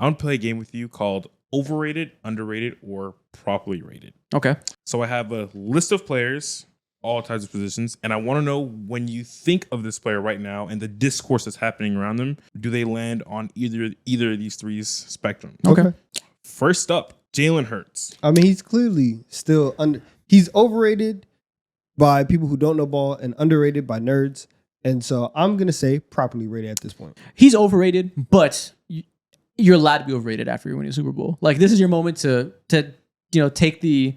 I'm going to play a game with you called Overrated, Underrated, or Properly Rated. Okay. So I have a list of players, all types of positions, and I want to know when you think of this player right now and the discourse that's happening around them, do they land on either of these three spectrums? Okay. First up, Jaylen Herz. I mean, he's clearly still he's overrated by people who don't know ball and underrated by nerds. And so I'm going to say properly rated at this point. He's overrated, but you're allowed to be overrated after you win a Super Bowl. Like, this is your moment to take the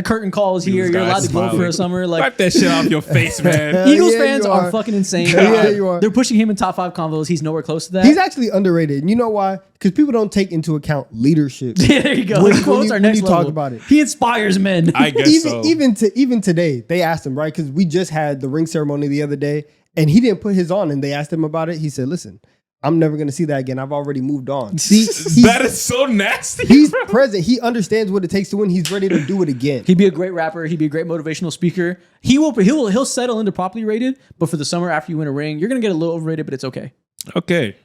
curtain calls here. You're allowed to go for a summer. Like, wipe that shit off your face, man. Eagles fans are fucking insane. Yeah, you are. They're pushing him in top 5 convos. He's nowhere close to that. He's actually underrated. And you know why? Because people don't take into account leadership. Yeah, there you go. His quotes are next level. Talk about it. He inspires men. I guess so. Even today, they asked him, right? Because we just had the ring ceremony the other day, and he didn't put his on, and they asked him about it. He said, listen, I'm never going to see that again. I've already moved on. See, that is so nasty. He's present. He understands what it takes to win. He's ready to do it again. He'd be a great rapper. He'd be a great motivational speaker. He'll settle into properly rated, but for the summer after you win a ring, you're going to get a little overrated, but it's okay. Okay.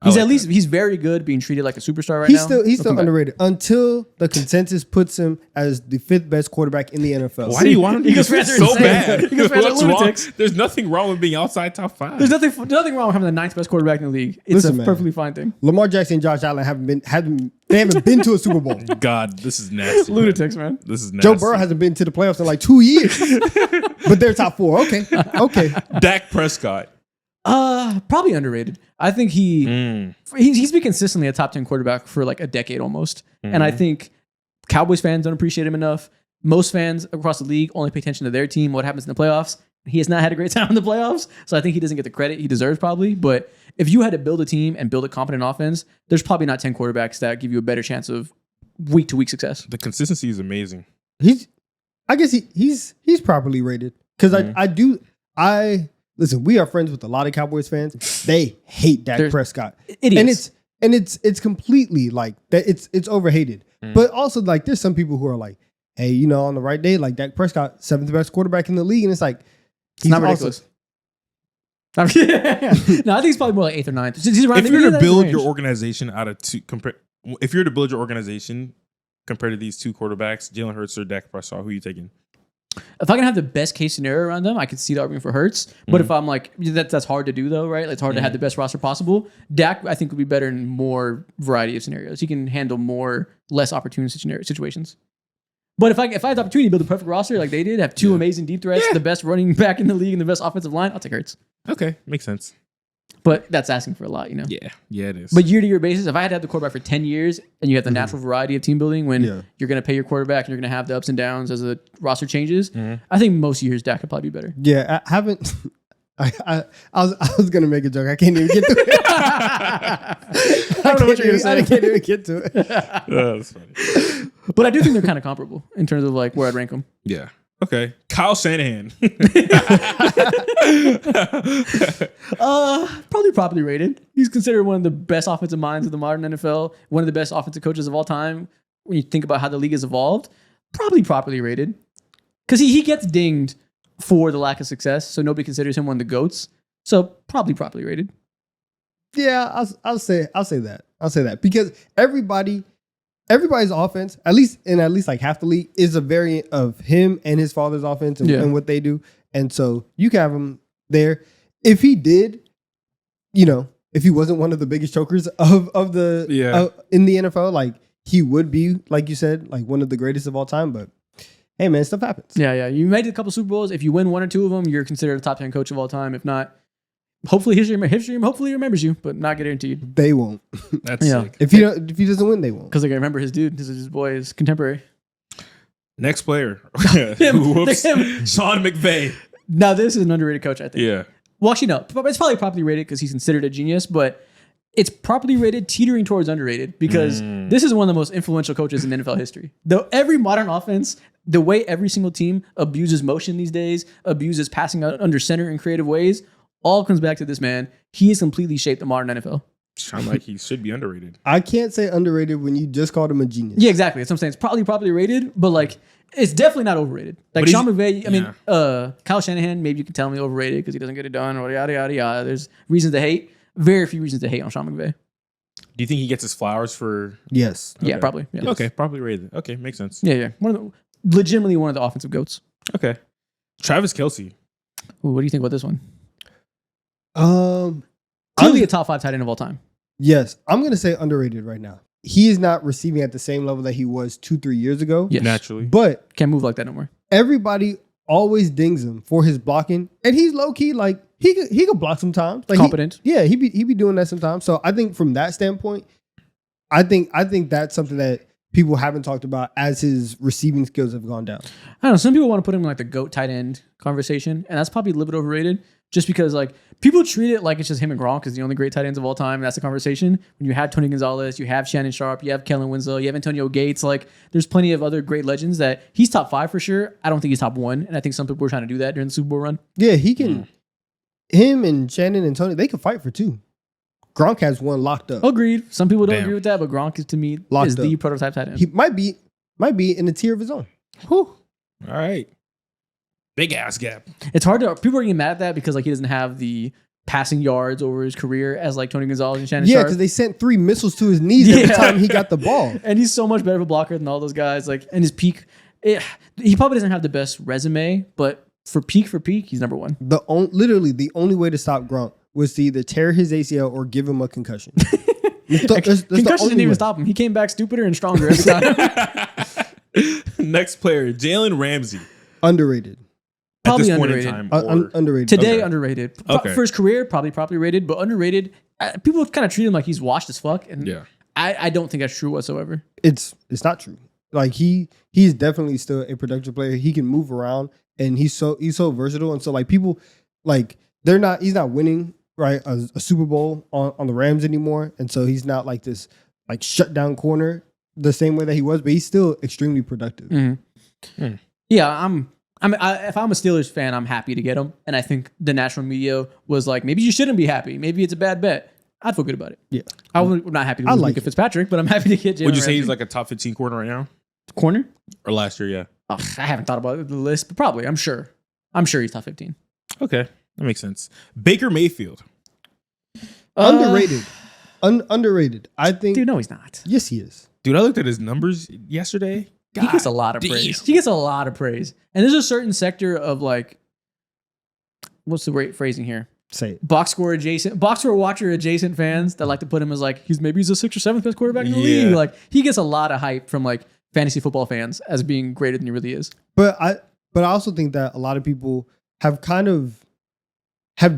He's very good being treated like a superstar right now. He's still underrated until the consensus puts him as the 5th best quarterback in the NFL. Why do you want him to be so bad? Eagles fans are lunatics. There's nothing wrong with being outside top 5. There's nothing wrong with having the 9th best quarterback in the league. It's a perfectly fine thing. Lamar Jackson and Josh Allen haven't been to a Super Bowl. God, this is nasty. Lunatics, man. This is nasty. Joe Burrow hasn't been to the playoffs in like 2 years. But they're top 4. Okay. Dak Prescott. Probably underrated. I think he's been consistently a top 10 quarterback for like a decade almost. Mm-hmm. And I think Cowboys fans don't appreciate him enough. Most fans across the league only pay attention to their team, what happens in the playoffs. He has not had a great time in the playoffs. So I think he doesn't get the credit he deserves probably. But if you had to build a team and build a competent offense, there's probably not 10 quarterbacks that give you a better chance of week to week success. The consistency is amazing. I guess he's properly rated. Because listen, we are friends with a lot of Cowboys fans. They hate Dak Prescott. Idiots. And it's completely like that. It's overhated. But also like there's some people who are like, hey, on the right day, like Dak Prescott, 7th best quarterback in the league, and it's like it's not ridiculous. No, I think he's probably more like 8th or 9th. If you're to build your organization out of if you're to build your organization compared to these two quarterbacks, Jalen Hurts or Dak Prescott, who are you taking? If I can have the best case scenario around them, I could see the argument for Hurts. But if I'm like, that's hard to do though, right? It's hard to have the best roster possible. Dak, I think, would be better in more variety of scenarios. He can handle less opportune situations. But if I had the opportunity to build a perfect roster like they did, have two amazing deep threats, the best running back in the league and the best offensive line, I'll take Hurts. Okay, makes sense. But that's asking for a lot, Yeah, it is. But year-to-year basis, if I had to have the quarterback for 10 years and you have the natural variety of team building when you're going to pay your quarterback and you're going to have the ups and downs as the roster changes, I think most years Dak could probably be better. Yeah, I haven't... I was going to make a joke. I can't even get to it. I don't know what you're going to say. I can't even get to it. That's funny. But I do think they're kind of comparable in terms of like where I'd rank them. Yeah. Okay. Kyle Shanahan. Probably properly rated. He's considered one of the best offensive minds of the modern NFL, one of the best offensive coaches of all time. When you think about how the league has evolved, probably properly rated. Because he gets dinged for the lack of success, so nobody considers him one of the GOATs. So probably properly rated. Yeah, I'll say that. I'll say that. Because everybody's offense, at least like half the league, is a variant of him and his father's offense and what they do. And so you can have him there. If he did, if he wasn't one of the biggest chokers of the in the NFL, like he would be, like you said, like one of the greatest of all time. But hey, man, stuff happens. Yeah. You made a couple Super Bowls. If you win one or two of them, you're considered a top 10 coach of all time. If not, hopefully history hopefully remembers you, but not guaranteed. They won't. That's sick. If he doesn't win, they won't. Because they can remember his dude. This is his boy, his contemporary. Next player. Him. Sean McVay. Now, this is an underrated coach, I think. Yeah. Well, actually, no. It's probably properly rated because he's considered a genius, but it's properly rated, teetering towards underrated because this is one of the most influential coaches in NFL history. Though every modern offense, the way every single team abuses motion these days, abuses passing out under center in creative ways, all comes back to this man. He has completely shaped the modern NFL. Sound like he should be underrated. I can't say underrated when you just called him a genius. Yeah, exactly. That's what I'm saying. It's probably properly rated, but like it's definitely not overrated. Like Sean McVay, Kyle Shanahan, maybe you can tell me overrated because he doesn't get it done or yada, yada, yada. There's reasons to hate. Very few reasons to hate on Sean McVay. Do you think he gets his flowers for? Yes. Yeah, Okay. probably. Yeah. Okay, probably rated. Okay, makes sense. Yeah. Legitimately one of the offensive goats. Okay, Travis Kelce. Ooh, what do you think about this one? Um, Clearly a top 5 tight end of all time. yes, I'm gonna say underrated right now. He is not receiving at the same level that he was 2-3 years ago. Yes. Naturally, But Can't move like that no more. everybody always dings him for his blocking, and he's low key like he could block sometimes. Like Competent. he be doing that sometimes. So I think from that standpoint, I think that's something that people haven't talked about as his receiving skills have gone down. I don't know. Some people want to put him in like the GOAT tight end conversation, and that's probably a little bit overrated just because like people treat it like it's just him and Gronk is the only great tight ends of all time. And that's the conversation. When you have Tony Gonzalez, you have Shannon Sharp, you have Kellen Winslow, you have Antonio Gates. Like there's plenty of other great legends that he's top 5 for sure. I don't think he's top 1. And I think some people were trying to do that during the Super Bowl run. Yeah, he can. Him and Shannon and Tony, they can fight for 2. Gronk has 1 locked up. Agreed. Some people don't Damn. agree with that, but Gronk is to me Locked is the up. prototype tight end. He might be in a tier of his own. Whew. All right, big ass gap. It's hard to people are getting mad at that because like he doesn't have the passing yards over his career as like Tony Gonzalez and Shannon Yeah, Sharp. because they sent 3 missiles to his knees every Yeah. time he got the ball. And he's so much better of a blocker than all those guys. Like, and his peak, he probably doesn't have the best resume, but for peak, he's number 1. Literally the only way to stop Gronk was to either tear his ACL or give him a concussion. That's the Concussion only didn't even way. stop him. He came back stupider and stronger every time. Next player, Jalen Ramsey. Underrated. Probably at this underrated. point in time, or- Underrated. Today, Okay. underrated. Okay. For his career, probably properly rated, but underrated. People kind of treat him like he's washed as fuck, and Yeah. I don't think that's true whatsoever. It's not true. Like he's definitely still a productive player. He can move around and he's so versatile. And so like people like he's not winning right a Super Bowl on the Rams anymore. And so he's not like this like shutdown corner the same way that he was, but he's still extremely productive. Yeah, if I'm a Steelers fan, I'm happy to get him, and I think the national media was like, maybe you shouldn't be happy. Maybe it's a bad bet. I'd feel good about it. Yeah. I'm not happy to I lose like Luka Fitzpatrick, but I'm happy to get Jalen Would you say Ramsey. he's like a top 15 corner right now, corner? or last year? Yeah. Oh, I haven't thought about the list, but probably. I'm sure he's top 15. Okay, that makes sense. Baker Mayfield. Underrated. Underrated. I think. Dude, no, he's not. Yes, he is. Dude, I looked at his numbers yesterday. He gets a lot of damn. praise. He gets a lot of praise. And there's a certain sector of like, what's the right phrasing here? Say it. Box score watcher adjacent fans that like to put him as like, maybe he's the 6th or 7th best quarterback in the Yeah. league. Like he gets a lot of hype from like fantasy football fans as being greater than he really is. But I also think that a lot of people have kind of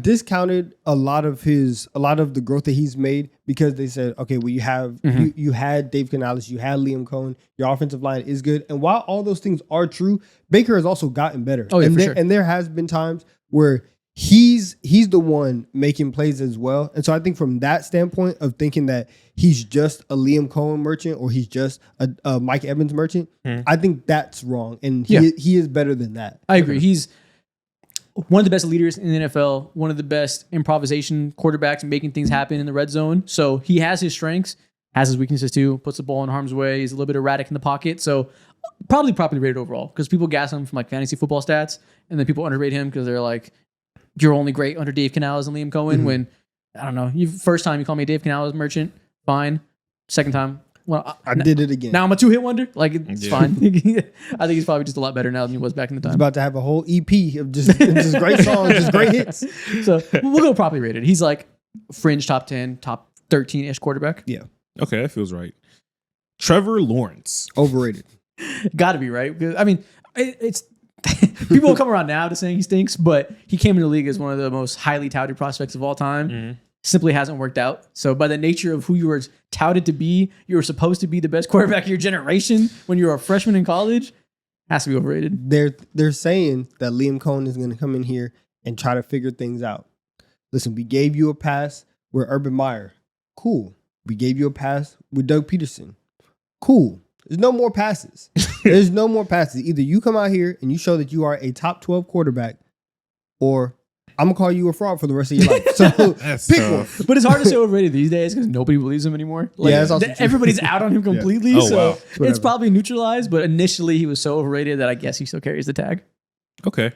discounted a lot of the growth that he's made because they said, okay, well, you have you had Dave Canales, you had Liam Cohen, your offensive line is good. And while all those things are true, Baker has also gotten better. Oh, yeah, and for sure. And there has been times where he's the one making plays as well. And so I think from that standpoint of thinking that he's just a Liam Cohen merchant or he's just a Mike Evans merchant, I think that's wrong. And he is better than that. I agree. He's one of the best leaders in the NFL, one of the best improvisation quarterbacks making things happen in the red zone. So he has his strengths, has his weaknesses too, puts the ball in harm's way. He's a little bit erratic in the pocket. So probably properly rated overall because people gas him from like fantasy football stats and then people underrate him because they're like, you're only great under Dave Canales and Liam Cohen when, I don't know, first time you call me a Dave Canales merchant, fine. Second time, well, I did it again. now I'm a 2-hit wonder. Like, it's Yeah. fine. I think he's probably just a lot better now than he was back in the He's time. about to have a whole EP of just great songs, just great hits. So we'll go properly rated. He's like fringe top 10, top 13-ish quarterback. Yeah, Okay, that feels right. Trevor Lawrence. overrated. Got to be, right? Because, I mean, it's people will come around now to saying he stinks, but he came into the league as one of the most highly touted prospects of all time. Simply hasn't worked out. So by the nature of who you were touted to be, you were supposed to be the best quarterback of your generation when you were a freshman in college. Has to be overrated. They're saying that Liam Cohen is going to come in here and try to figure things out. Listen, we gave you a pass with Urban Meyer. Cool. We gave you a pass with Doug Peterson. Cool. There's no more passes. There's no more passes. Either you come out here and you show that you are a top 12 quarterback, or I'm going to call you a fraud for the rest of your life. So That's pick tough. one. But it's hard to say overrated these days because nobody believes him anymore. Like, Yeah, that's also true. everybody's out on him completely. Oh, so wow. it's Whatever. probably neutralized. But initially, he was so overrated that I guess he still carries the tag. Okay.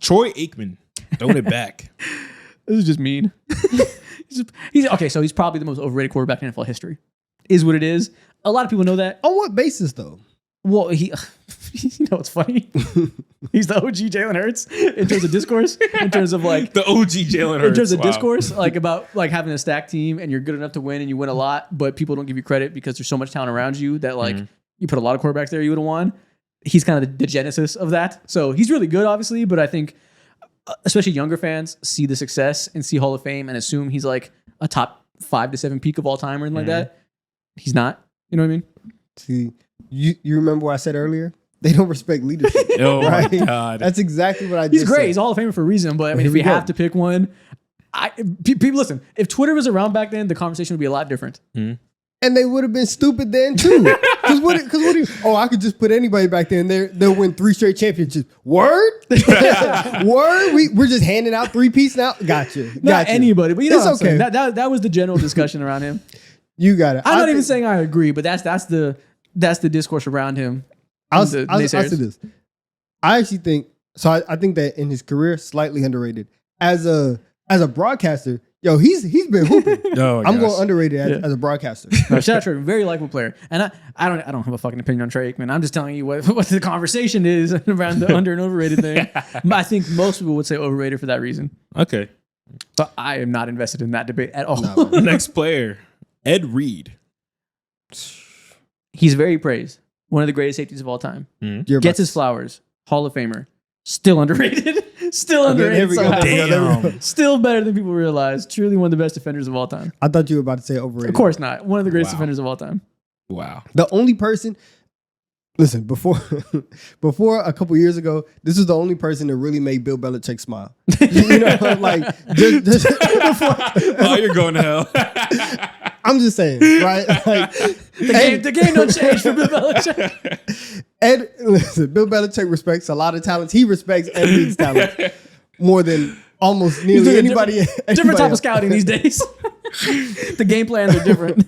Troy Aikman. Throwing it back. This is just mean. So he's probably the most overrated quarterback in NFL history. Is what it is. A lot of people know that. On what basis, though? Well, you know what's funny? He's the OG Jaylen Herz in terms of discourse, in terms of like the OG Jaylen Herz. In terms of discourse, like about like having a stacked team and you're good enough to win and you win a lot, but people don't give you credit because there's so much talent around you that like you put a lot of quarterbacks there you would have won. He's kind of the genesis of that. So he's really good, obviously, but I think especially younger fans see the success and see Hall of Fame and assume he's like a top 5 to 7 peak of all time or anything like that. He's not. You know what I mean? See, you remember what I said earlier? They don't respect leadership. Oh right? my God. That's exactly what I just He's great. said. He's Hall of Famer for a reason. But I mean, if we have to pick one, people listen. If Twitter was around back then, the conversation would be a lot different. And they would have been stupid then too. Because what do you? Oh, I could just put anybody back there and they'll win 3 straight championships. Word, word. We're just handing out 3-piece now. Gotcha. Not anybody, but you know It's what I'm okay. saying. That was the general discussion around him. You got it. I'm not even saying I agree, but that's the discourse around him. I'll say this. I actually think so. I think that in his career, slightly underrated as a broadcaster. Yo, he's been hooping. I'm going underrated as a broadcaster. No, shout out Trey, very likable player. And I don't have a fucking opinion on Trey Aikman. I'm just telling you what the conversation is around the under and overrated thing. I think most people would say overrated for that reason. Okay. But I am not invested in that debate at all. No, next player, Ed Reed. He's very praised. One of the greatest safeties of all time. Gets his flowers. Hall of Famer. Still underrated. Still underrated. Damn. Still better than people realize. Truly one of the best defenders of all time. I thought you were about to say overrated. Of course not. One of the greatest defenders of all time. Wow. The only person, listen, before a couple years ago, this is the only person that really made Bill Belichick smile. You know, like just before. Oh, you're going to hell. I'm just saying, right? Like, the game don't change for Bill Belichick. Listen, Bill Belichick respects a lot of talents. He respects Ed Reed's talent more than almost nearly anybody. Different type of scouting these days. The game plans are different.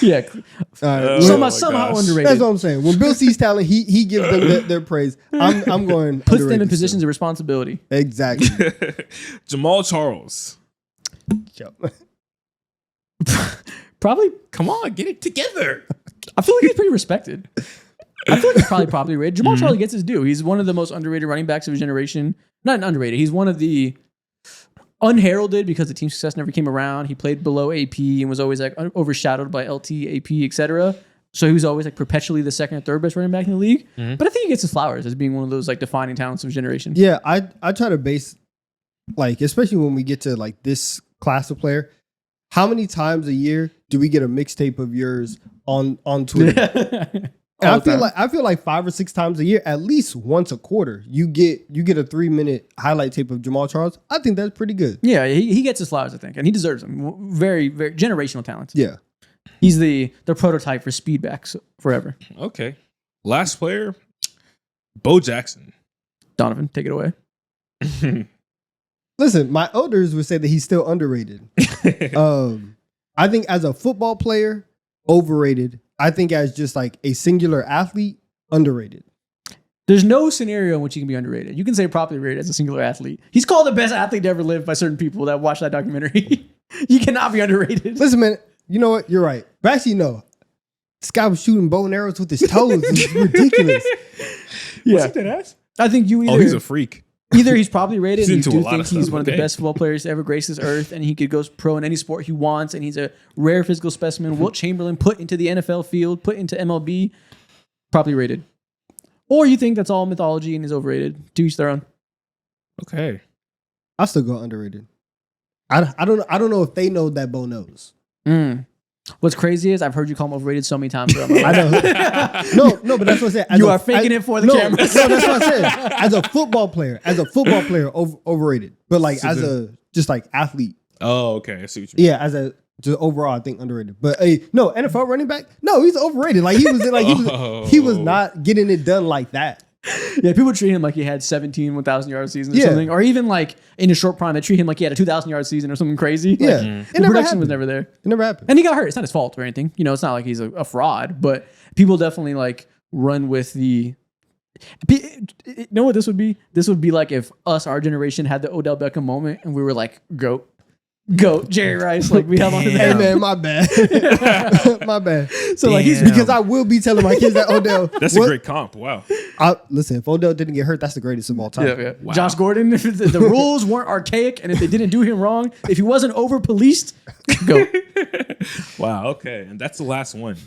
Yeah. Somehow underrated. That's what I'm saying. When Bill sees talent, he gives them their praise. I'm going puts them in positions of responsibility. Exactly. Jamal Charles. Probably. Come on, get it together. I feel like he's pretty respected. I feel like he's probably properly rated. Jamal Charles gets his due. He's one of the most underrated running backs of his generation. Not underrated. He's one of the unheralded because the team success never came around. He played below AP and was always like overshadowed by LT, AP, etc. So he was always like perpetually the second or third best running back in the league. But I think he gets his flowers as being one of those like defining talents of his generation. Yeah, I try to base, like, especially when we get to like this class of player, how many times a year do we get a mixtape of yours on Twitter? And I feel like 5 or 6 times a year, at least once a quarter, you get a 3-minute highlight tape of Jamal Charles. I think that's pretty good. Yeah, he gets his flowers, I think, and he deserves them. Very, very generational talent. Yeah, he's the prototype for speed backs forever. Okay, last player, Bo Jackson. Donovan, take it away. Listen, my elders would say that he's still underrated. I think as a football player, overrated. I think as just like a singular athlete, underrated. There's no scenario in which he can be underrated. You can say properly rated as a singular athlete. He's called the best athlete to ever live by certain people that watch that documentary. He cannot be underrated. Listen, man, you know what? You're right. But actually, no. This guy was shooting bow and arrows with his toes. It's ridiculous. Yeah. Was he dead ass? I think you either... Oh, he's a freak. Either he's probably rated and you do think he's one of the okay. best football players to ever grace this earth and he could go pro in any sport he wants and he's a rare physical specimen. Wilt Chamberlain put into the NFL field, put into MLB, probably rated. Or you think that's all mythology and is overrated. To each their own. Okay. I'll still go underrated. I don't know if they know that Bo knows. What's crazy is I've heard you call him overrated so many times. I know. No, but that's what I said. You are faking it for the camera. No, that's what I said. As a football player, overrated. But like as a just like athlete. Oh, okay. I see what you mean. Yeah, as a just overall, I think underrated. But no, NFL running back, no, he's overrated. Like he was not getting it done like that. Yeah, people treat him like he had 17 1,000-yard seasons or something. Or even like in his short prime, they treat him like he had a 2,000-yard season or something crazy. Yeah. The production was never there. It never happened. And he got hurt. It's not his fault or anything. You know, it's not like he's a fraud, but people definitely like run with the... You know what this would be? This would be like if our generation had the Odell Beckham moment and we were like, GOAT, Jerry Rice. Like we held on to that. Hey man, my bad. My bad. So like he's Because I will be telling my kids that Odell. That's a great comp. Wow. Listen, if Odell didn't get hurt, that's the greatest of all time. Yeah. Wow. Josh Gordon, if the rules weren't archaic and if they didn't do him wrong, if he wasn't over policed, GOAT. Wow. Okay. And that's the last one.